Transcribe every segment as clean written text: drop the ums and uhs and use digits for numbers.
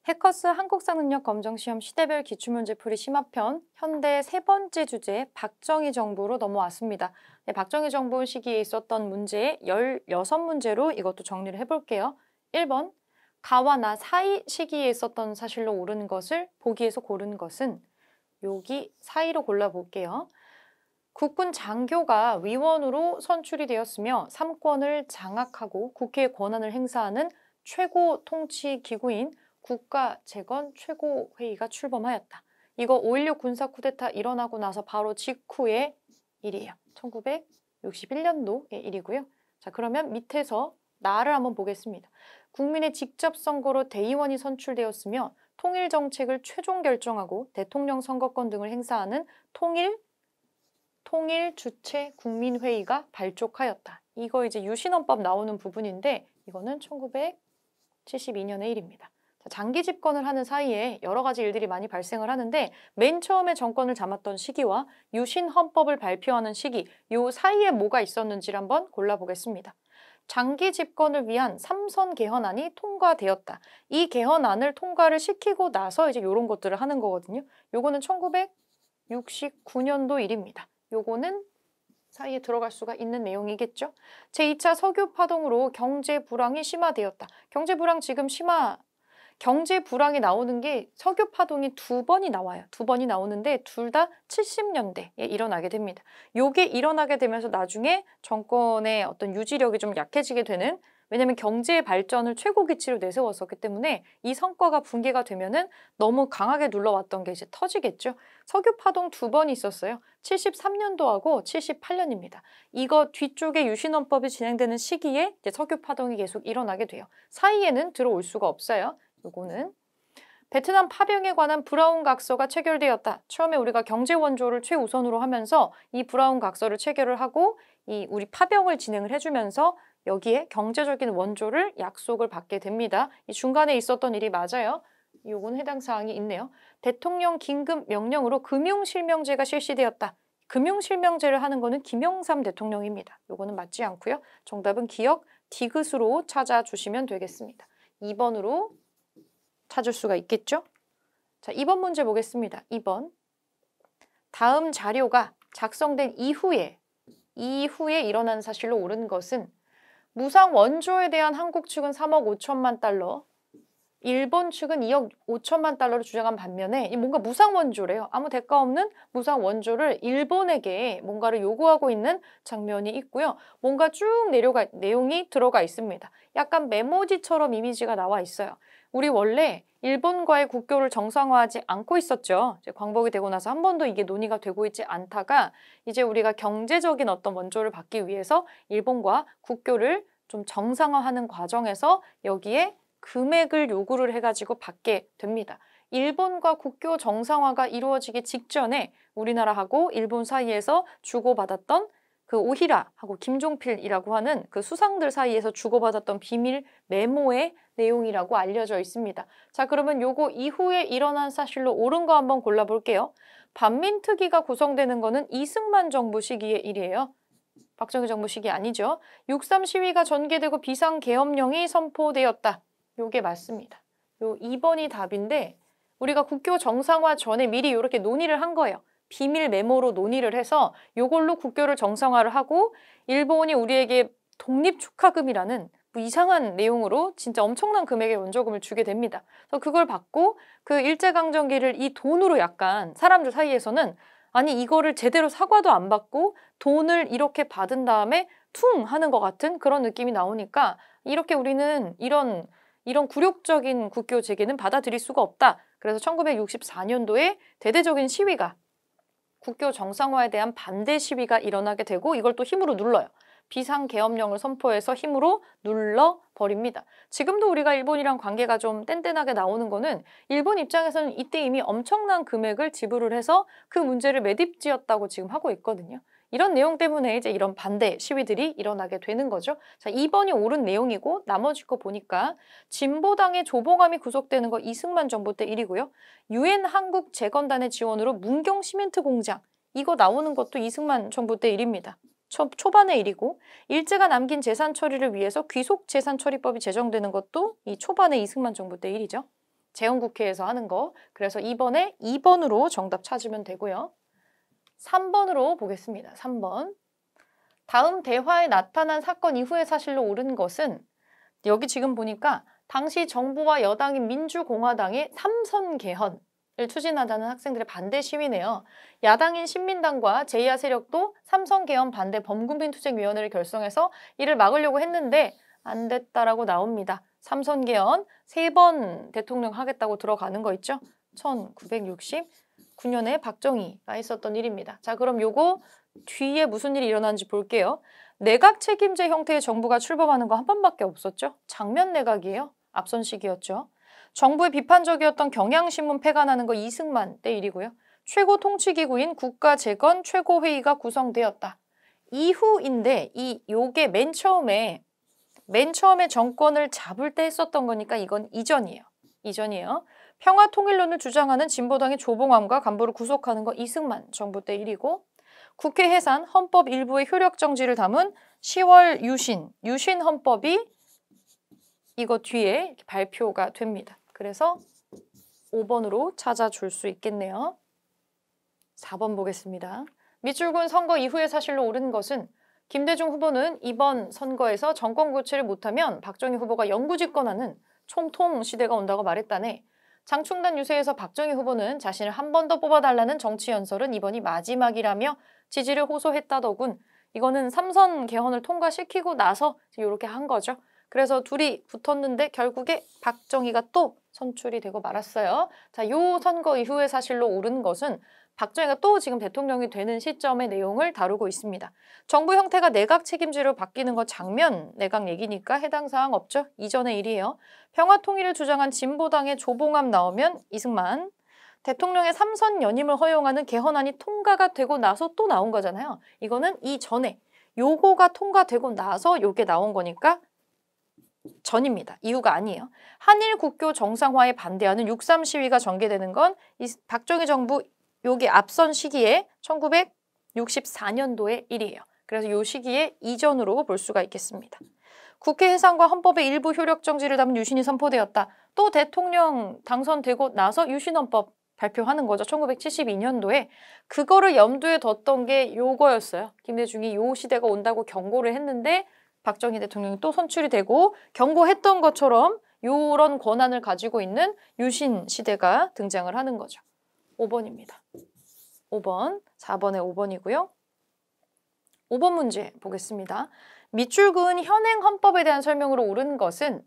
해커스 한국사능력검정시험 시대별 기출문제풀이 심화편 현대 세 번째 주제 박정희 정부로 넘어왔습니다. 네, 박정희 정부 시기에 있었던 문제 16문제로 이것도 정리를 해볼게요. 1번 가와 나 사이 시기에 있었던 사실로 옳은 것을 보기에서 고른 것은 여기 사이로 골라볼게요. 국군 장교가 위원으로 선출이 되었으며 3권을 장악하고 국회의 권한을 행사하는 최고 통치 기구인 국가재건 최고회의가 출범하였다. 이거 5.16 군사 쿠데타 일어나고 나서 바로 직후의 일이에요. 1961년도의 일이고요. 자, 그러면 밑에서 나를 한번 보겠습니다. 국민의 직접 선거로 대의원이 선출되었으며 통일 정책을 최종 결정하고 대통령 선거권 등을 행사하는 통일 주체 국민회의가 발족하였다. 이거 이제 유신헌법 나오는 부분인데 이거는 1972년의 일입니다. 장기 집권을 하는 사이에 여러 가지 일들이 많이 발생을 하는데 맨 처음에 정권을 잡았던 시기와 유신헌법을 발표하는 시기 요 사이에 뭐가 있었는지를 한번 골라보겠습니다. 장기 집권을 위한 3선 개헌안이 통과되었다. 이 개헌안을 통과를 시키고 나서 이제 이런 것들을 하는 거거든요. 요거는 1969년도 일입니다. 요거는 사이에 들어갈 수가 있는 내용이겠죠. 제2차 석유 파동으로 경제 불황이 심화되었다. 경제 불황이 나오는 게 석유 파동이 두 번이 나와요. 두 번이 나오는데 둘 다 70년대에 일어나게 됩니다. 요게 일어나게 되면서 나중에 정권의 어떤 유지력이 좀 약해지게 되는, 왜냐면 경제의 발전을 최고 기치로 내세웠었기 때문에 이 성과가 붕괴가 되면은 너무 강하게 눌러왔던 게 이제 터지겠죠. 석유 파동 두 번 있었어요. 73년도하고 78년입니다. 이거 뒤쪽에 유신헌법이 진행되는 시기에 이제 석유 파동이 계속 일어나게 돼요. 사이에는 들어올 수가 없어요. 요거는 베트남 파병에 관한 브라운 각서가 체결되었다. 처음에 우리가 경제 원조를 최우선으로 하면서 이 브라운 각서를 체결을 하고 이 우리 파병을 진행을 해주면서 여기에 경제적인 원조를 약속을 받게 됩니다. 이 중간에 있었던 일이 맞아요. 요건 해당 사항이 있네요. 대통령 긴급 명령으로 금융실명제가 실시되었다. 금융실명제를 하는 거는 김영삼 대통령입니다. 요거는 맞지 않고요. 정답은 기억 디귿으로 찾아주시면 되겠습니다. 2번으로 찾을 수가 있겠죠? 자, 2번 문제 보겠습니다. 2번. 다음 자료가 작성된 이후에 일어난 사실로 옳은 것은 무상 원조에 대한 한국 측은 3억 5천만 달러, 일본 측은 2억 5천만 달러를 주장한 반면에 뭔가 무상 원조래요. 아무 대가 없는 무상 원조를 일본에게 뭔가를 요구하고 있는 장면이 있고요. 뭔가 쭉 내용이 들어가 있습니다. 약간 메모지처럼 이미지가 나와 있어요. 우리 원래 일본과의 국교를 정상화하지 않고 있었죠. 이제 광복이 되고 나서 한 번도 이게 논의가 되고 있지 않다가 이제 우리가 경제적인 어떤 원조를 받기 위해서 일본과 국교를 좀 정상화하는 과정에서 여기에 금액을 요구를 해가지고 받게 됩니다. 일본과 국교 정상화가 이루어지기 직전에 우리나라하고 일본 사이에서 주고받았던 그 오히라하고 김종필이라고 하는 그 수상들 사이에서 주고받았던 비밀 메모의 내용이라고 알려져 있습니다. 자, 그러면 요거 이후에 일어난 사실로 옳은 거 한번 골라볼게요. 반민특위가 구성되는 거는 이승만 정부 시기의 일이에요. 박정희 정부 시기 아니죠. 6.3 시위가 전개되고 비상계엄령이 선포되었다. 요게 맞습니다. 요 2번이 답인데 우리가 국교 정상화 전에 미리 이렇게 논의를 한 거예요. 비밀 메모로 논의를 해서 요걸로 국교를 정상화를 하고 일본이 우리에게 독립축하금이라는 뭐 이상한 내용으로 진짜 엄청난 금액의 원조금을 주게 됩니다. 그래서 그걸 받고 그 일제강점기를 이 돈으로 약간 사람들 사이에서는 아니 이거를 제대로 사과도 안 받고 돈을 이렇게 받은 다음에 퉁 하는 것 같은 그런 느낌이 나오니까 이렇게 우리는 이런 굴욕적인 국교 재개는 받아들일 수가 없다. 그래서 1964년도에 대대적인 시위가 국교 정상화에 대한 반대 시위가 일어나게 되고 이걸 또 힘으로 눌러요. 비상계엄령을 선포해서 힘으로 눌러버립니다. 지금도 우리가 일본이랑 관계가 좀 뗀뗀하게 나오는 거는 일본 입장에서는 이때 이미 엄청난 금액을 지불을 해서 그 문제를 매듭지었다고 지금 하고 있거든요. 이런 내용 때문에 이제 이런 반대 시위들이 일어나게 되는 거죠. 자, 2번이 옳은 내용이고 나머지 거 보니까 진보당의 조봉암이 구속되는 거 이승만 정부 때 일이고요. 유엔 한국 재건단의 지원으로 문경 시멘트 공장 이거 나오는 것도 이승만 정부 때 일입니다. 초반의 일이고 일제가 남긴 재산 처리를 위해서 귀속 재산 처리법이 제정되는 것도 이 초반의 이승만 정부 때 일이죠. 재헌국회에서 하는 거. 그래서 이번에 2번으로 정답 찾으면 되고요. 3번으로 보겠습니다. 3번. 다음 대화에 나타난 사건 이후의 사실로 옳은 것은 여기 지금 보니까 당시 정부와 여당인 민주공화당의 삼선 개헌을 추진하자는 학생들의 반대 시위네요. 야당인 신민당과 제2야 세력도 삼선 개헌 반대 범국민투쟁위원회를 결성해서 이를 막으려고 했는데 안 됐다라고 나옵니다. 삼선 개헌 3번 대통령 하겠다고 들어가는 거 있죠? 1969년에 박정희가 있었던 일입니다. 자, 그럼 요거 뒤에 무슨 일이 일어나는지 볼게요. 내각 책임제 형태의 정부가 출범하는 거 한 번밖에 없었죠. 장면 내각이에요. 앞선 시기였죠. 정부의 비판적이었던 경향신문 폐간하는 거 이승만 때 일이고요. 최고 통치기구인 국가재건 최고회의가 구성되었다. 이후인데 요게 맨 처음에 정권을 잡을 때 했었던 거니까 이건 이전이에요. 평화통일론을 주장하는 진보당의 조봉암과 간부를 구속하는 거 이승만 정부 때 일이고 국회 해산 헌법 일부의 효력 정지를 담은 10월 유신 헌법이 이거 뒤에 이렇게 발표가 됩니다. 그래서 5번으로 찾아줄 수 있겠네요. 4번 보겠습니다. 밑줄근 선거 이후의 사실로 옳은 것은 김대중 후보는 이번 선거에서 정권 교체를 못하면 박정희 후보가 영구집권하는 총통 시대가 온다고 말했다네. 장충단 유세에서 박정희 후보는 자신을 한 번 더 뽑아달라는 정치 연설은 이번이 마지막이라며 지지를 호소했다더군. 이거는 삼선 개헌을 통과시키고 나서 이렇게 한 거죠. 그래서 둘이 붙었는데 결국에 박정희가 또 선출이 되고 말았어요. 자, 요 선거 이후의 사실로 옳은 것은 박정희가 또 지금 대통령이 되는 시점의 내용을 다루고 있습니다. 정부 형태가 내각 책임제로 바뀌는 건 장면 내각 얘기니까 해당 사항 없죠. 이전의 일이에요. 평화통일을 주장한 진보당의 조봉암 나오면 이승만. 대통령의 삼선 연임을 허용하는 개헌안이 통과가 되고 나서 또 나온 거잖아요. 이거는 이전에 요거가 통과되고 나서 요게 나온 거니까 전입니다. 이유가 아니에요. 한일 국교 정상화에 반대하는 6.3 시위가 전개되는 건 박정희 정부 요게 앞선 시기에 1964년도의 일이에요. 그래서 요 시기에 이전으로 볼 수가 있겠습니다. 국회 해산과 헌법의 일부 효력 정지를 담은 유신이 선포되었다. 또 대통령 당선되고 나서 유신헌법 발표하는 거죠. 1972년도에. 그거를 염두에 뒀던 게 요거였어요. 김대중이 요 시대가 온다고 경고를 했는데 박정희 대통령이 또 선출이 되고 경고했던 것처럼 요런 권한을 가지고 있는 유신 시대가 등장을 하는 거죠. 5번입니다. 5번, 4번에 5번이고요. 5번 문제 보겠습니다. 밑줄 그은 현행 헌법에 대한 설명으로 옳은 것은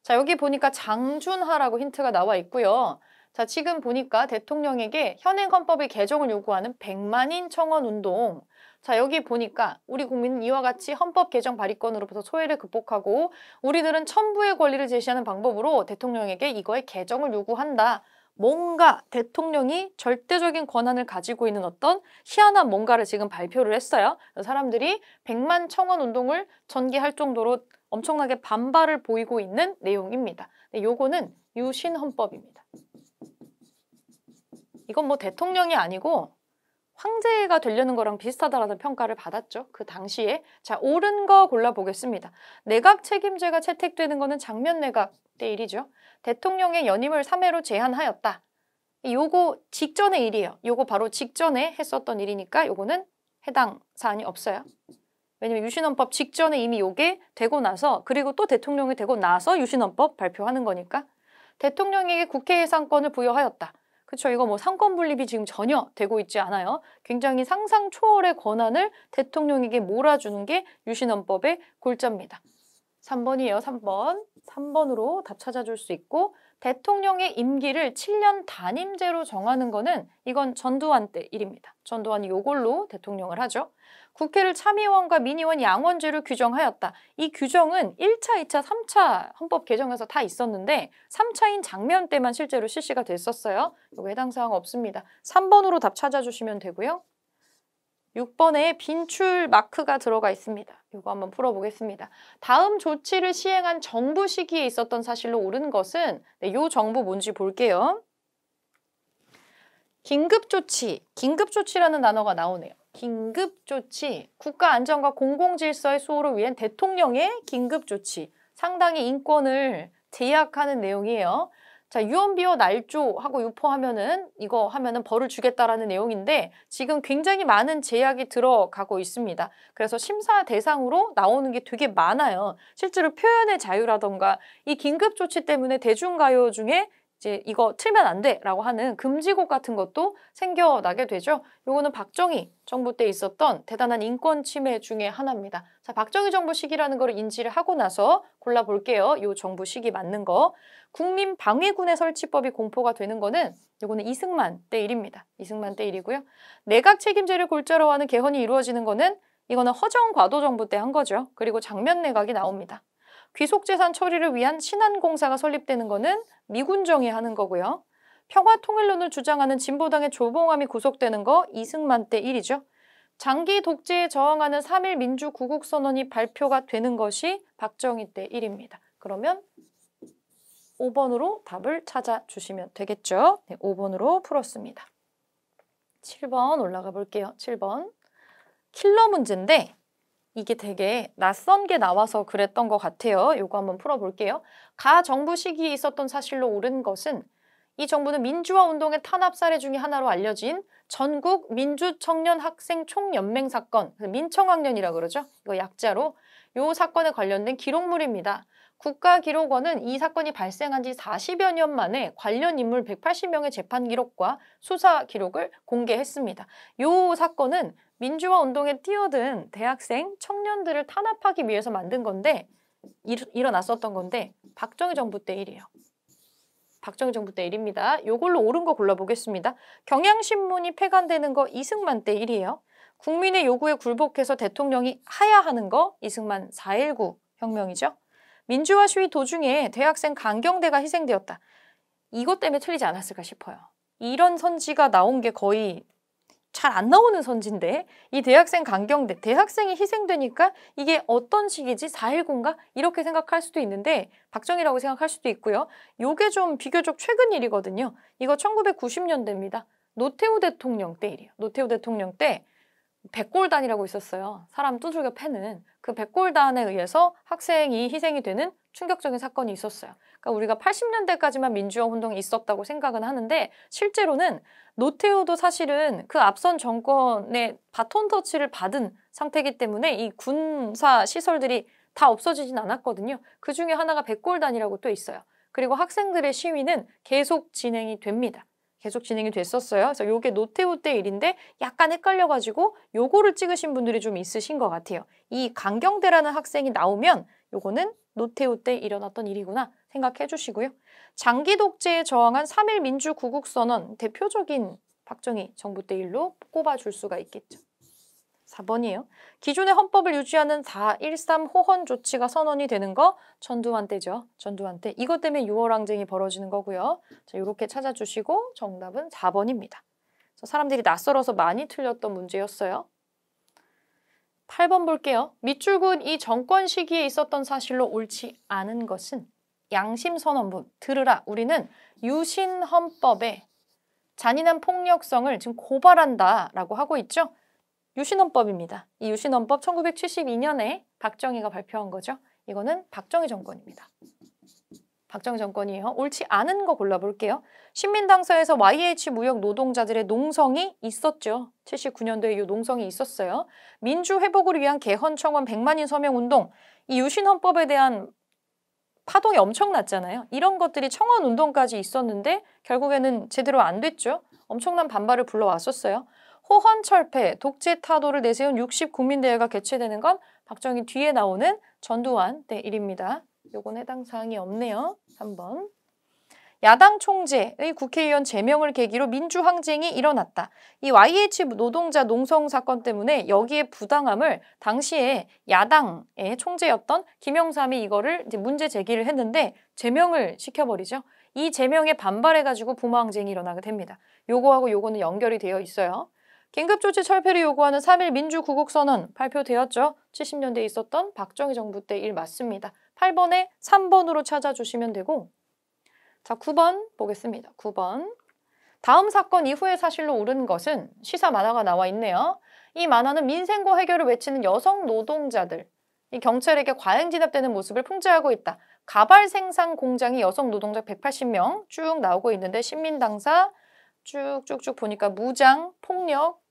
자, 여기 보니까 장준하라고 힌트가 나와 있고요. 자, 지금 보니까 대통령에게 현행 헌법의 개정을 요구하는 100만인 청원 운동. 자, 여기 보니까 우리 국민은 이와 같이 헌법 개정 발의권으로부터 소외를 극복하고 우리들은 천부의 권리를 제시하는 방법으로 대통령에게 이거의 개정을 요구한다. 뭔가 대통령이 절대적인 권한을 가지고 있는 어떤 희한한 뭔가를 지금 발표를 했어요. 사람들이 100만 청원 운동을 전개할 정도로 엄청나게 반발을 보이고 있는 내용입니다. 요거는 유신헌법입니다. 이건 뭐 대통령이 아니고 황제가 되려는 거랑 비슷하다라는 평가를 받았죠. 그 당시에. 자, 옳은 거 골라보겠습니다. 내각 책임제가 채택되는 거는 장면 내각 때 일이죠. 대통령의 연임을 3회로 제한하였다. 요거 직전의 일이에요. 요거 바로 직전에 했었던 일이니까 요거는 해당 사안이 없어요. 왜냐면 유신헌법 직전에 이미 요게 되고 나서 그리고 또 대통령이 되고 나서 유신헌법 발표하는 거니까 대통령에게 국회 예산권을 부여하였다. 그렇죠. 이거 뭐 상권 분립이 지금 전혀 되고 있지 않아요. 굉장히 상상 초월의 권한을 대통령에게 몰아주는 게 유신헌법의 골자입니다. 3번이에요. 3번. 3번으로 답 찾아줄 수 있고 대통령의 임기를 7년 단임제로 정하는 거는 이건 전두환 때 일입니다. 전두환이 요걸로 대통령을 하죠. 국회를 참의원과 민의원 양원제로 규정하였다. 이 규정은 1차, 2차, 3차 헌법 개정에서 다 있었는데 3차인 장면 때만 실제로 실시가 됐었어요. 이거 해당 사항 없습니다. 3번으로 답 찾아주시면 되고요. 6번에 빈출 마크가 들어가 있습니다. 이거 한번 풀어보겠습니다. 다음 조치를 시행한 정부 시기에 있었던 사실로 옳은 것은 이 정부 뭔지 볼게요. 긴급조치, 긴급조치라는 단어가 나오네요. 긴급조치, 국가안전과 공공질서의 수호를 위한 대통령의 긴급조치, 상당히 인권을 제약하는 내용이에요. 자, 유언비어 날조하고 유포하면은 이거 하면은 벌을 주겠다라는 내용인데 지금 굉장히 많은 제약이 들어가고 있습니다. 그래서 심사 대상으로 나오는 게 되게 많아요. 실제로 표현의 자유라던가 이 긴급조치 때문에 대중가요 중에 이제 이거 틀면 안 돼라고 하는 금지곡 같은 것도 생겨나게 되죠. 요거는 박정희 정부 때 있었던 대단한 인권 침해 중에 하나입니다. 자, 박정희 정부 시기라는 걸 인지를 하고 나서 골라볼게요. 요 정부 시기 맞는 거. 국민방위군의 설치법이 공포가 되는 거는 요거는 이승만 때 일입니다. 이승만 때 일이고요. 내각 책임제를 골자로 하는 개헌이 이루어지는 거는 이거는 허정과도 정부 때 한 거죠. 그리고 장면 내각이 나옵니다. 귀속재산 처리를 위한 신안공사가 설립되는 거는 미군정이 하는 거고요. 평화통일론을 주장하는 진보당의 조봉암이 구속되는 거 이승만 때 일이죠. 장기 독재에 저항하는 3.1 민주구국선언이 발표가 되는 것이 박정희 때 일입니다. 그러면 5번으로 답을 찾아주시면 되겠죠. 네, 5번으로 풀었습니다. 7번 올라가 볼게요. 7번. 킬러 문제인데 이게 되게 낯선 게 나와서 그랬던 것 같아요. 요거 한번 풀어볼게요. 가 정부 시기에 있었던 사실로 옳은 것은 이 정부는 민주화 운동의 탄압 사례 중에 하나로 알려진 전국 민주청년학생 총연맹 사건, 민청학년이라고 그러죠. 이거 약자로 요 사건에 관련된 기록물입니다. 국가기록원은 이 사건이 발생한 지 40여 년 만에 관련 인물 180명의 재판 기록과 수사 기록을 공개했습니다. 요 사건은 민주화 운동에 뛰어든 대학생, 청년들을 탄압하기 위해서 만든 건데 일어났었던 건데 박정희 정부 때 일이에요. 박정희 정부 때 일입니다. 요걸로 옳은 거 골라보겠습니다. 경향신문이 폐간되는 거 이승만 때 일이에요. 국민의 요구에 굴복해서 대통령이 하야하는 거 이승만 4.19 혁명이죠. 민주화 시위 도중에 대학생 강경대가 희생되었다. 이것 때문에 틀리지 않았을까 싶어요. 이런 선지가 나온 게 거의 잘 안 나오는 선지인데 이 대학생 강경대, 대학생이 희생되니까 이게 어떤 시기지? 4.19인가? 이렇게 생각할 수도 있는데 박정희라고 생각할 수도 있고요. 요게 좀 비교적 최근 일이거든요. 이거 1990년대입니다. 노태우 대통령 때 일이에요. 노태우 대통령 때 백골단이라고 있었어요. 사람 두들겨 패는 그 백골단에 의해서 학생이 희생이 되는 충격적인 사건이 있었어요. 그러니까 우리가 80년대까지만 민주화 운동이 있었다고 생각은 하는데 실제로는 노태우도 사실은 그 앞선 정권의 바톤 터치를 받은 상태이기 때문에 이 군사 시설들이 다 없어지진 않았거든요. 그 중에 하나가 백골단이라고 또 있어요. 그리고 학생들의 시위는 계속 진행이 됩니다. 계속 진행이 됐었어요. 그래서 요게 노태우 때 일인데 약간 헷갈려가지고 요거를 찍으신 분들이 좀 있으신 것 같아요. 이 강경대라는 학생이 나오면 요거는 노태우 때 일어났던 일이구나 생각해 주시고요. 장기 독재에 저항한 3.1 민주구국선언 대표적인 박정희 정부 때 일로 꼽아줄 수가 있겠죠. 4번이에요. 기존의 헌법을 유지하는 4.13 호헌 조치가 선언이 되는 거 전두환 때죠. 전두환 때. 이것 때문에 6월 항쟁이 벌어지는 거고요. 자, 이렇게 찾아주시고 정답은 4번입니다. 사람들이 낯설어서 많이 틀렸던 문제였어요. 8번 볼게요. 밑줄은 이 정권 시기에 있었던 사실로 옳지 않은 것은 양심선언문. 들으라. 우리는 유신헌법에 잔인한 폭력성을 지금 고발한다라고 하고 있죠. 유신헌법입니다. 이 유신헌법 1972년에 박정희가 발표한 거죠. 이거는 박정희 정권입니다. 박정희 정권이에요. 옳지 않은 거 골라볼게요. 신민당사에서 YH 무역 노동자들의 농성이 있었죠. 79년도에 이 농성이 있었어요. 민주회복을 위한 개헌 청원 100만인 서명 운동. 이 유신헌법에 대한 파동이 엄청났잖아요. 이런 것들이 청원 운동까지 있었는데 결국에는 제대로 안 됐죠. 엄청난 반발을 불러왔었어요. 호헌 철폐, 독재 타도를 내세운 60국민대회가 개최되는 건 박정희 뒤에 나오는 전두환 때 일입니다. 요건 해당 사항이 없네요. 3번. 야당 총재의 국회의원 제명을 계기로 민주항쟁이 일어났다. 이 YH 노동자 농성 사건 때문에 여기에 부당함을 당시에 야당의 총재였던 김영삼이 이거를 이제 문제 제기를 했는데 제명을 시켜버리죠. 이 제명에 반발해가지고 부마항쟁이 일어나게 됩니다. 요거하고 요거는 연결이 되어 있어요. 긴급조치 철폐를 요구하는 3.1 민주구국선언 발표되었죠. 70년대에 있었던 박정희 정부 때 일 맞습니다. 8번에 3번으로 찾아주시면 되고 자 9번 보겠습니다. 9번. 다음 사건 이후의 사실로 옳은 것은 시사 만화가 나와 있네요. 이 만화는 민생고 해결을 외치는 여성 노동자들, 이 경찰에게 과잉 진압되는 모습을 풍자하고 있다. 가발 생산 공장이 여성 노동자 180명 쭉 나오고 있는데 신민당사 쭉쭉쭉 보니까 무장, 폭력,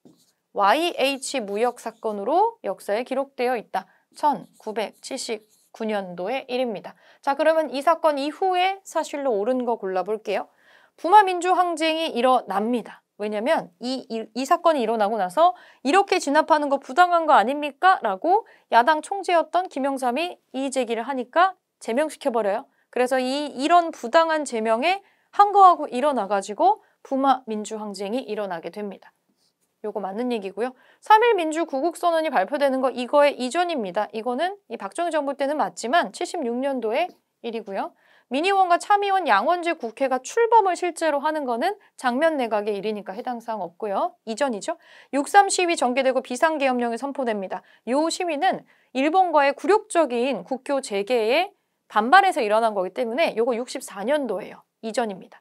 YH 무역 사건으로 역사에 기록되어 있다. 1979년도의 일입니다. 자, 그러면 이 사건 이후에 사실로 옳은 거 골라볼게요. 부마민주항쟁이 일어납니다. 왜냐면 이 사건이 일어나고 나서 이렇게 진압하는 거 부당한 거 아닙니까? 라고 야당 총재였던 김영삼이 이의 제기를 하니까 제명시켜버려요. 그래서 이런 부당한 제명에 항거하고 일어나가지고 부마민주항쟁이 일어나게 됩니다. 요거 맞는 얘기고요. 3.1 민주구국선언이 발표되는 거 이거의 이전입니다. 이거는 이 박정희 정부 때는 맞지만 76년도의 일이고요. 민의원과 참의원 양원제 국회가 출범을 실제로 하는 거는 장면 내각의 일이니까 해당 사항 없고요. 이전이죠. 6.3 시위 전개되고 비상계엄령이 선포됩니다. 이 시위는 일본과의 굴욕적인 국교 재개에 반발해서 일어난 거기 때문에 요거 64년도예요. 이전입니다.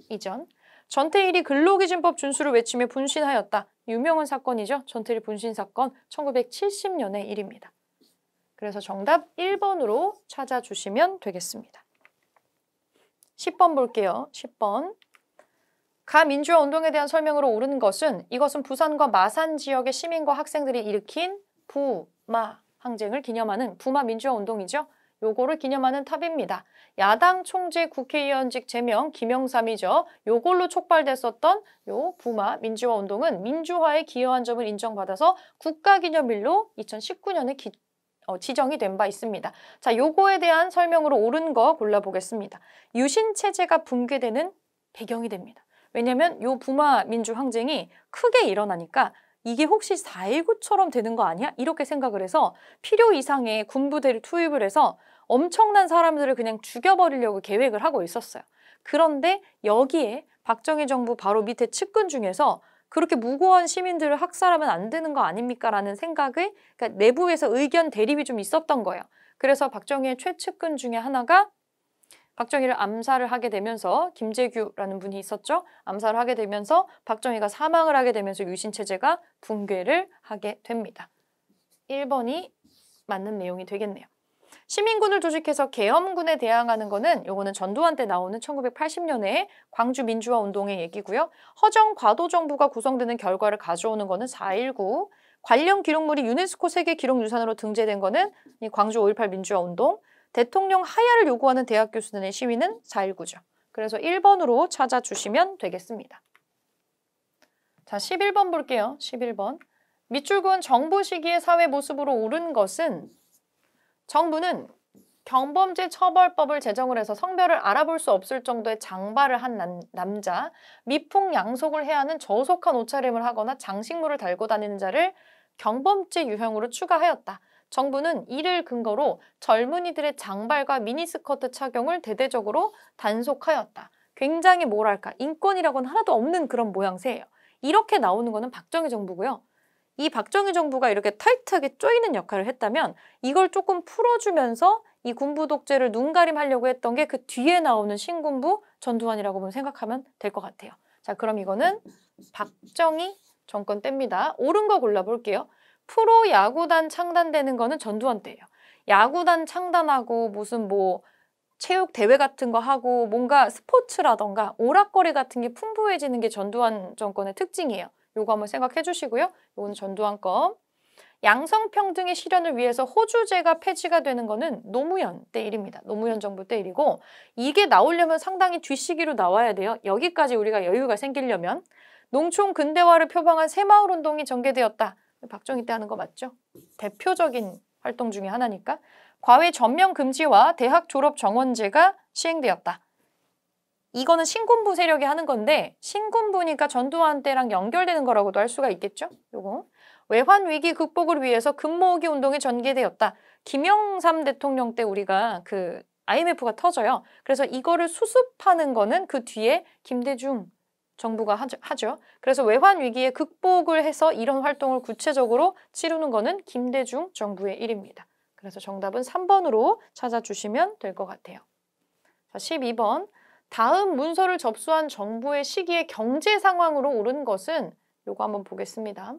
이전. 전태일이 근로기준법 준수를 외치며 분신하였다. 유명한 사건이죠. 전태일 분신 사건 1970년의 일입니다. 그래서 정답 1번으로 찾아주시면 되겠습니다. 10번 볼게요. 10번. 가민주화 운동에 대한 설명으로 옳은 것은 이것은 부산과 마산 지역의 시민과 학생들이 일으킨 부마 항쟁을 기념하는 부마 민주화 운동이죠. 요거를 기념하는 탑입니다. 야당 총재 국회의원직 제명 김영삼이죠. 요걸로 촉발됐었던 요 부마 민주화 운동은 민주화에 기여한 점을 인정받아서 국가기념일로 2019년에 지정이 된 바 있습니다. 자, 요거에 대한 설명으로 옳은 거 골라보겠습니다. 유신체제가 붕괴되는 배경이 됩니다. 왜냐면 요 부마 민주항쟁이 크게 일어나니까 이게 혹시 4.19처럼 되는 거 아니야? 이렇게 생각을 해서 필요 이상의 군부대를 투입을 해서 엄청난 사람들을 그냥 죽여버리려고 계획을 하고 있었어요. 그런데 여기에 박정희 정부 바로 밑에 측근 중에서 그렇게 무고한 시민들을 학살하면 안 되는 거 아닙니까? 라는 생각을 그러니까 내부에서 의견 대립이 좀 있었던 거예요. 그래서 박정희의 최측근 중에 하나가 박정희를 암살을 하게 되면서 김재규라는 분이 있었죠. 암살을 하게 되면서 박정희가 사망을 하게 되면서 유신체제가 붕괴를 하게 됩니다. 1번이 맞는 내용이 되겠네요. 시민군을 조직해서 계엄군에 대항하는 거는 요거는 전두환 때 나오는 1980년에 광주 민주화 운동의 얘기고요. 허정 과도 정부가 구성되는 결과를 가져오는 거는 4.19. 관련 기록물이 유네스코 세계 기록유산으로 등재된 거는 이 광주 5.18 민주화 운동. 대통령 하야를 요구하는 대학 교수단의 시위는 4.19죠. 그래서 1번으로 찾아주시면 되겠습니다. 자, 11번 볼게요. 11번. 밑줄 그은 정부 시기의 사회 모습으로 옳은 것은 정부는 경범죄 처벌법을 제정을 해서 성별을 알아볼 수 없을 정도의 장발을 한 남자, 미풍양속을 해야 하는 저속한 옷차림을 하거나 장식물을 달고 다니는 자를 경범죄 유형으로 추가하였다. 정부는 이를 근거로 젊은이들의 장발과 미니스커트 착용을 대대적으로 단속하였다. 굉장히 뭐랄까 인권이라고는 하나도 없는 그런 모양새예요. 이렇게 나오는 거는 박정희 정부고요. 이 박정희 정부가 이렇게 타이트하게 쪼이는 역할을 했다면 이걸 조금 풀어주면서 이 군부 독재를 눈가림하려고 했던 게 그 뒤에 나오는 신군부 전두환이라고 생각하면 될 것 같아요. 자, 그럼 이거는 박정희 정권 때입니다. 옳은 거 골라볼게요. 프로야구단 창단되는 거는 전두환 때예요. 야구단 창단하고 무슨 뭐 체육 대회 같은 거 하고 뭔가 스포츠라던가 오락거리 같은 게 풍부해지는 게 전두환 정권의 특징이에요. 요거 한번 생각해 주시고요. 요거는 전두환 거. 양성평등의 실현을 위해서 호주제가 폐지가 되는 거는 노무현 때 일입니다. 노무현 정부 때 일이고 이게 나오려면 상당히 뒤시기로 나와야 돼요. 여기까지 우리가 여유가 생기려면. 농촌 근대화를 표방한 새마을운동이 전개되었다. 박정희 때 하는 거 맞죠? 대표적인 활동 중에 하나니까. 과외 전면 금지와 대학 졸업 정원제가 시행되었다. 이거는 신군부 세력이 하는 건데 신군부니까 전두환 때랑 연결되는 거라고도 할 수가 있겠죠? 요거. 외환 위기 극복을 위해서 금모으기 운동이 전개되었다. 김영삼 대통령 때 우리가 그 IMF가 터져요. 그래서 이거를 수습하는 거는 그 뒤에 김대중 정부가 하죠. 그래서 외환 위기에 극복을 해서 이런 활동을 구체적으로 치르는 거는 김대중 정부의 일입니다. 그래서 정답은 3번으로 찾아주시면 될 것 같아요. 자, 12번. 다음 문서를 접수한 정부의 시기의 경제 상황으로 옳은 것은 요거 한번 보겠습니다.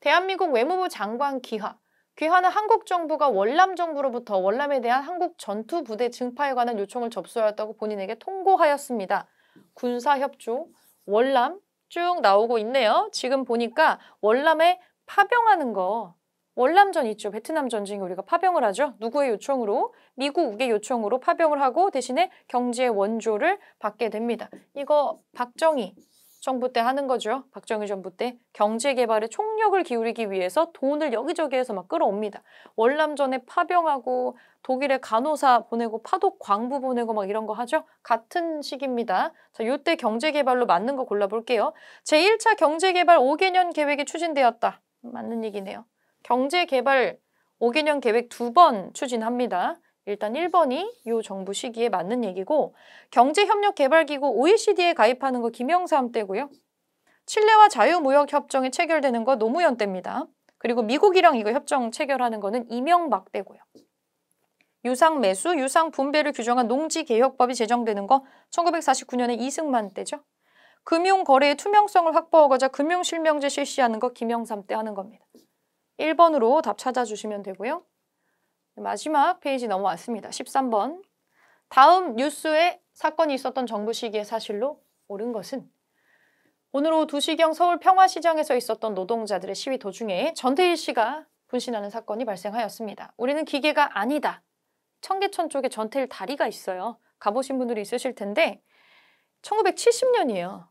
대한민국 외무부 장관 기하. 귀하는 한국 정부가 월남 정부로부터 월남에 대한 한국 전투 부대 증파에 관한 요청을 접수하였다고 본인에게 통보하였습니다. 군사협조, 월남 쭉 나오고 있네요. 지금 보니까 월남에 파병하는 거, 월남전 있죠. 베트남 전쟁에 우리가 파병을 하죠. 누구의 요청으로? 미국의 요청으로 파병을 하고 대신에 경제 원조를 받게 됩니다. 이거 박정희 정부 때 하는 거죠. 박정희 정부 때 경제 개발에 총력을 기울이기 위해서 돈을 여기저기에서 막 끌어옵니다. 월남전에 파병하고 독일에 간호사 보내고 파독 광부 보내고 막 이런 거 하죠. 같은 시기입니다. 자, 요때 경제 개발로 맞는 거 골라볼게요. 제1차 경제 개발 5개년 계획이 추진되었다. 맞는 얘기네요. 경제 개발 5개년 계획 2번 추진합니다. 일단 1번이 이 정부 시기에 맞는 얘기고 경제협력개발기구 OECD에 가입하는 거 김영삼 때고요. 칠레와 자유무역협정이 체결되는 거 노무현 때입니다. 그리고 미국이랑 이거 협정 체결하는 거는 이명박 때고요. 유상매수, 유상분배를 규정한 농지개혁법이 제정되는 거 1949년에 이승만 때죠. 금융거래의 투명성을 확보하고자 금융실명제 실시하는 거 김영삼 때 하는 겁니다. 1번으로 답 찾아주시면 되고요. 마지막 페이지 넘어왔습니다. 13번. 다음 뉴스에 사건이 있었던 정부 시기의 사실로 옳은 것은 오늘 오후 2시경 서울 평화시장에서 있었던 노동자들의 시위 도중에 전태일 씨가 분신하는 사건이 발생하였습니다. 우리는 기계가 아니다. 청계천 쪽에 전태일 다리가 있어요. 가보신 분들이 있으실 텐데 1970년이에요.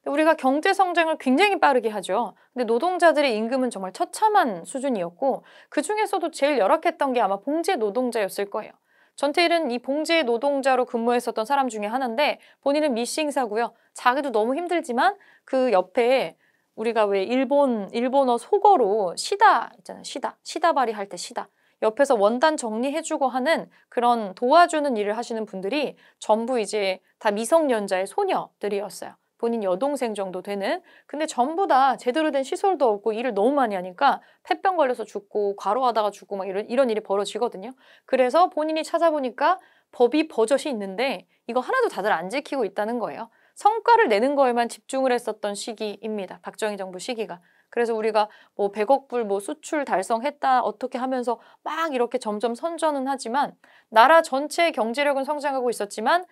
우리가 경제 성장을 굉장히 빠르게 하죠. 근데 노동자들의 임금은 정말 처참한 수준이었고 그중에서도 제일 열악했던 게 아마 봉제 노동자였을 거예요. 전태일은 이 봉제 노동자로 근무했었던 사람 중에 하나인데 본인은 미싱사고요. 자기도 너무 힘들지만 그 옆에 우리가 왜 일본어 속어로 시다 있잖아요. 시다바리 할 때 시다. 옆에서 원단 정리해주고 하는 그런 도와주는 일을 하시는 분들이 전부 이제 다 미성년자의 소녀들이었어요. 본인 여동생 정도 되는. 근데 전부 다 제대로 된 시설도 없고 일을 너무 많이 하니까 폐병 걸려서 죽고 과로하다가 죽고 막 이런 일이 벌어지거든요. 그래서 본인이 찾아보니까 법이 버젓이 있는데 이거 하나도 다들 안 지키고 있다는 거예요. 성과를 내는 거에만 집중을 했었던 시기입니다. 박정희 정부 시기가. 그래서 우리가 뭐 100억 불 뭐 수출 달성했다 어떻게 하면서 막 이렇게 점점 선전은 하지만 나라 전체의 경제력은 성장하고 있었지만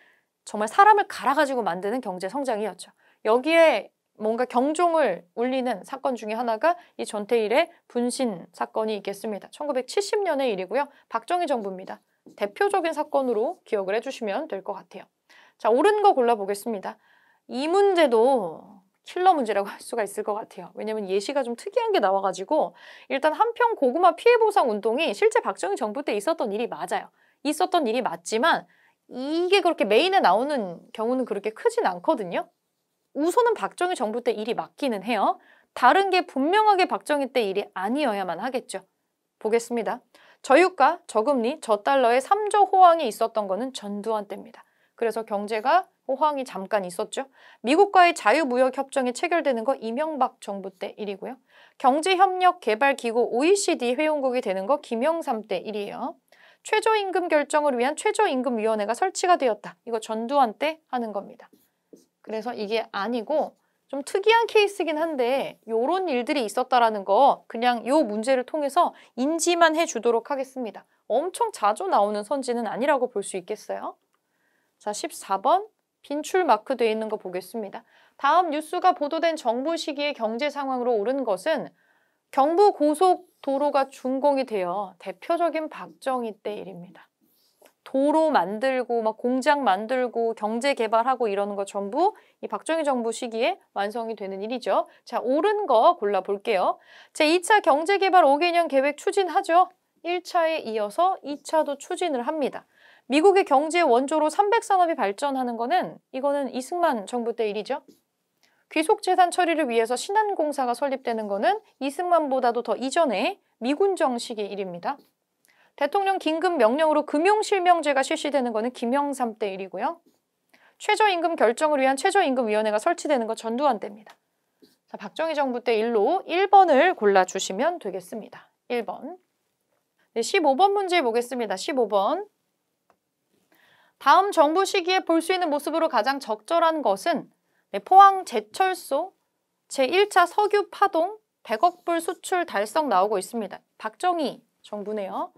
정말 사람을 갈아가지고 만드는 경제 성장이었죠. 여기에 뭔가 경종을 울리는 사건 중에 하나가 이 전태일의 분신 사건이 있겠습니다. 1970년의 일이고요. 박정희 정부입니다. 대표적인 사건으로 기억을 해주시면 될 것 같아요. 자, 옳은 거 골라보겠습니다. 이 문제도 킬러 문제라고 할 수가 있을 것 같아요. 왜냐면 예시가 좀 특이한 게 나와가지고 일단 한평 고구마 피해보상 운동이 실제 박정희 정부 때 있었던 일이 맞아요. 있었던 일이 맞지만 이게 그렇게 메인에 나오는 경우는 그렇게 크진 않거든요. 우선은 박정희 정부 때 일이 맞기는 해요. 다른 게 분명하게 박정희 때 일이 아니어야만 하겠죠. 보겠습니다. 저유가, 저금리, 저달러의 3조 호황이 있었던 거는 전두환 때입니다. 그래서 경제가 호황이 잠깐 있었죠. 미국과의 자유무역협정이 체결되는 거 이명박 정부 때 일이고요. 경제협력개발기구 OECD 회원국이 되는 거 김영삼 때 일이에요. 최저임금 결정을 위한 최저임금위원회가 설치가 되었다. 이거 전두환 때 하는 겁니다. 그래서 이게 아니고 좀 특이한 케이스긴 한데 이런 일들이 있었다라는 거 그냥 이 문제를 통해서 인지만 해주도록 하겠습니다. 엄청 자주 나오는 선지는 아니라고 볼 수 있겠어요. 자, 14번 빈출 마크 되어 있는 거 보겠습니다. 다음 뉴스가 보도된 정부 시기의 경제 상황으로 옳은 것은 경부 고속도로가 준공이 되어 대표적인 박정희 때 일입니다. 도로 만들고 막 공장 만들고 경제 개발하고 이러는 거 전부 이 박정희 정부 시기에 완성이 되는 일이죠. 자, 옳은 거 골라볼게요. 제2차 경제개발 5개년 계획 추진하죠. 1차에 이어서 2차도 추진을 합니다. 미국의 경제 원조로 300산업이 발전하는 거는 이거는 이승만 정부 때 일이죠. 귀속재산 처리를 위해서 신한공사가 설립되는 거는 이승만보다도 더 이전에 미군정 시기 일입니다. 대통령 긴급 명령으로 금융실명제가 실시되는 거는 김영삼 때 일이고요. 최저임금 결정을 위한 최저임금위원회가 설치되는 거 전두환 때입니다. 자, 박정희 정부 때 일로 1번을 골라주시면 되겠습니다. 1번. 네, 15번 문제 보겠습니다. 15번. 다음 정부 시기에 볼 수 있는 모습으로 가장 적절한 것은 포항 제철소, 제1차 석유 파동, 100억 불 수출 달성 나오고 있습니다. 박정희 정부네요.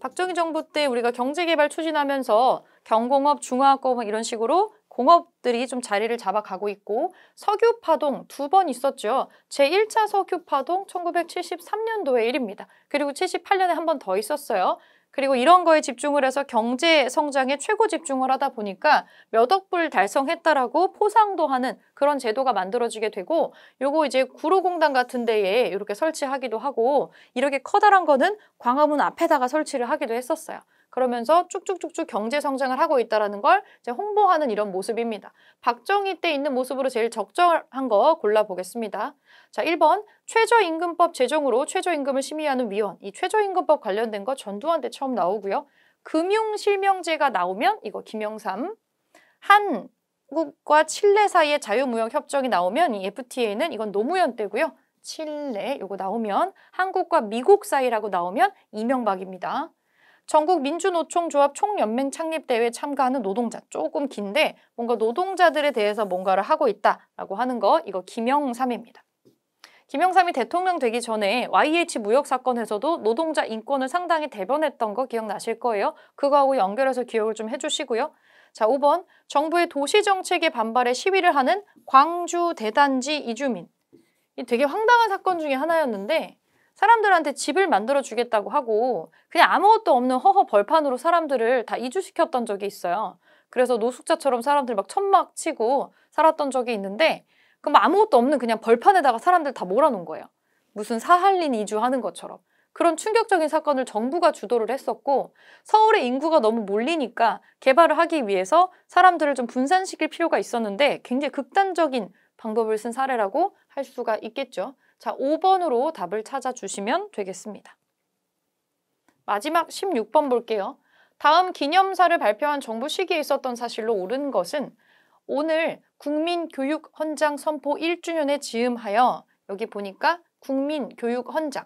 박정희 정부 때 우리가 경제개발 추진하면서 경공업, 중화학업 이런 식으로 공업들이 좀 자리를 잡아가고 있고 석유 파동 2번 있었죠. 제1차 석유 파동 1973년도의 일입니다. 그리고 78년에 한 번 더 있었어요. 그리고 이런 거에 집중을 해서 경제 성장에 최고 집중을 하다 보니까 몇 억 불 달성했다라고 포상도 하는 그런 제도가 만들어지게 되고 요거 이제 구로공단 같은 데에 이렇게 설치하기도 하고 이렇게 커다란 거는 광화문 앞에다가 설치를 하기도 했었어요. 그러면서 쭉쭉쭉쭉 경제 성장을 하고 있다는 걸 이제 홍보하는 이런 모습입니다. 박정희 때 있는 모습으로 제일 적절한 거 골라보겠습니다. 자, 1번 최저임금법 제정으로 최저임금을 심의하는 위원. 이 최저임금법 관련된 거 전두환 때 처음 나오고요. 금융실명제가 나오면 이거 김영삼. 한국과 칠레 사이의 자유무역협정이 나오면 이 FTA는 이건 노무현 때고요. 칠레 요거 나오면 한국과 미국 사이라고 나오면 이명박입니다. 전국민주노총조합 총연맹 창립대회에 참가하는 노동자. 조금 긴데 뭔가 노동자들에 대해서 뭔가를 하고 있다라고 하는 거 이거 김영삼입니다. 김영삼이 대통령 되기 전에 YH 무역 사건에서도 노동자 인권을 상당히 대변했던 거 기억나실 거예요. 그거하고 연결해서 기억을 좀 해주시고요. 자, 5번 정부의 도시정책에 반발해 시위를 하는 광주 대단지 이주민. 이 되게 황당한 사건 중에 하나였는데 사람들한테 집을 만들어주겠다고 하고 그냥 아무것도 없는 허허 벌판으로 사람들을 다 이주시켰던 적이 있어요. 그래서 노숙자처럼 사람들 막 천막 치고 살았던 적이 있는데 그럼 아무것도 없는 그냥 벌판에다가 사람들 다 몰아놓은 거예요. 무슨 사할린 이주하는 것처럼. 그런 충격적인 사건을 정부가 주도를 했었고 서울의 인구가 너무 몰리니까 개발을 하기 위해서 사람들을 좀 분산시킬 필요가 있었는데 굉장히 극단적인 방법을 쓴 사례라고 할 수가 있겠죠. 자, 5번으로 답을 찾아주시면 되겠습니다. 마지막 16번 볼게요. 다음 기념사를 발표한 정부 시기에 있었던 사실로 옳은 것은 오늘 국민교육헌장 선포 1주년에 즈음하여 여기 보니까 국민교육헌장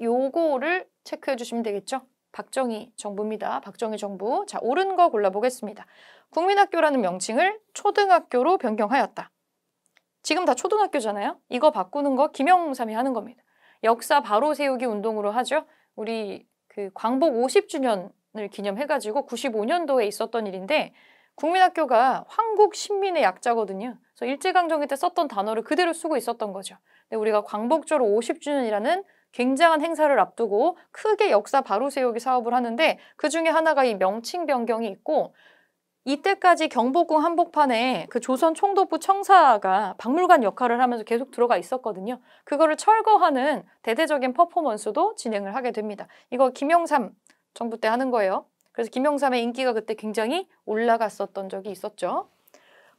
요거를 체크해 주시면 되겠죠. 박정희 정부입니다. 박정희 정부. 자, 옳은 거 골라보겠습니다. 국민학교라는 명칭을 초등학교로 변경하였다. 지금 다 초등학교잖아요. 이거 바꾸는 거 김영삼이 하는 겁니다. 역사 바로 세우기 운동으로 하죠. 우리 그 광복 50주년을 기념해가지고 95년도에 있었던 일인데 국민학교가 황국 신민의 약자거든요. 그래서 일제강점기 때 썼던 단어를 그대로 쓰고 있었던 거죠. 근데 우리가 광복절 50주년이라는 굉장한 행사를 앞두고 크게 역사 바로 세우기 사업을 하는데 그 중에 하나가 이 명칭 변경이 있고 이때까지 경복궁 한복판에 그 조선 총독부 청사가 박물관 역할을 하면서 계속 들어가 있었거든요. 그거를 철거하는 대대적인 퍼포먼스도 진행을 하게 됩니다. 이거 김영삼 정부 때 하는 거예요. 그래서 김영삼의 인기가 그때 굉장히 올라갔었던 적이 있었죠.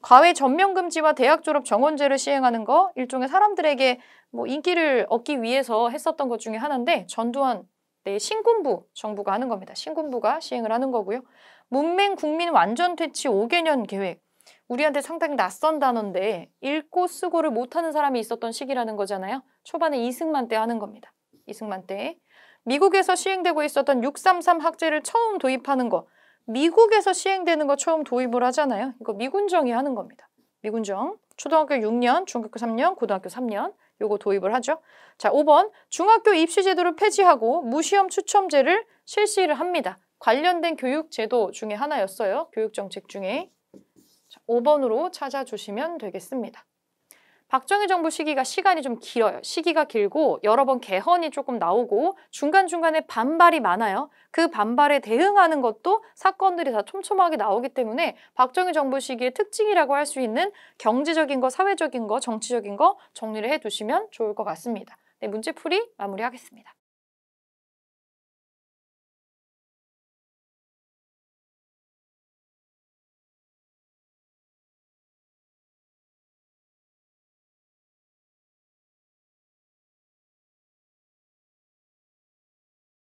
과외 전면 금지와 대학 졸업 정원제를 시행하는 거 일종의 사람들에게 뭐 인기를 얻기 위해서 했었던 것 중에 하나인데 전두환 때 신군부 정부가 하는 겁니다. 신군부가 시행을 하는 거고요. 문맹 국민 완전 퇴치 5개년 계획. 우리한테 상당히 낯선 단어인데 읽고 쓰고를 못하는 사람이 있었던 시기라는 거잖아요. 초반에 이승만 때 하는 겁니다. 이승만 때. 미국에서 시행되고 있었던 633 학제를 처음 도입하는 거. 미국에서 시행되는 거 처음 도입을 하잖아요. 이거 미군정이 하는 겁니다. 미군정. 초등학교 6년, 중학교 3년, 고등학교 3년. 요거 도입을 하죠. 자, 5번. 중학교 입시 제도를 폐지하고 무시험 추첨제를 실시를 합니다. 관련된 교육제도 중에 하나였어요. 교육정책 중에. 자, 5번으로 찾아주시면 되겠습니다. 박정희 정부 시간이 좀 길어요. 시기가 길고 여러 번 개헌이 조금 나오고 중간중간에 반발이 많아요. 그 반발에 대응하는 것도 사건들이 다 촘촘하게 나오기 때문에 박정희 정부 시기의 특징이라고 할 수 있는 경제적인 거, 사회적인 거, 정치적인 거 정리를 해두시면 좋을 것 같습니다. 네, 문제풀이 마무리하겠습니다.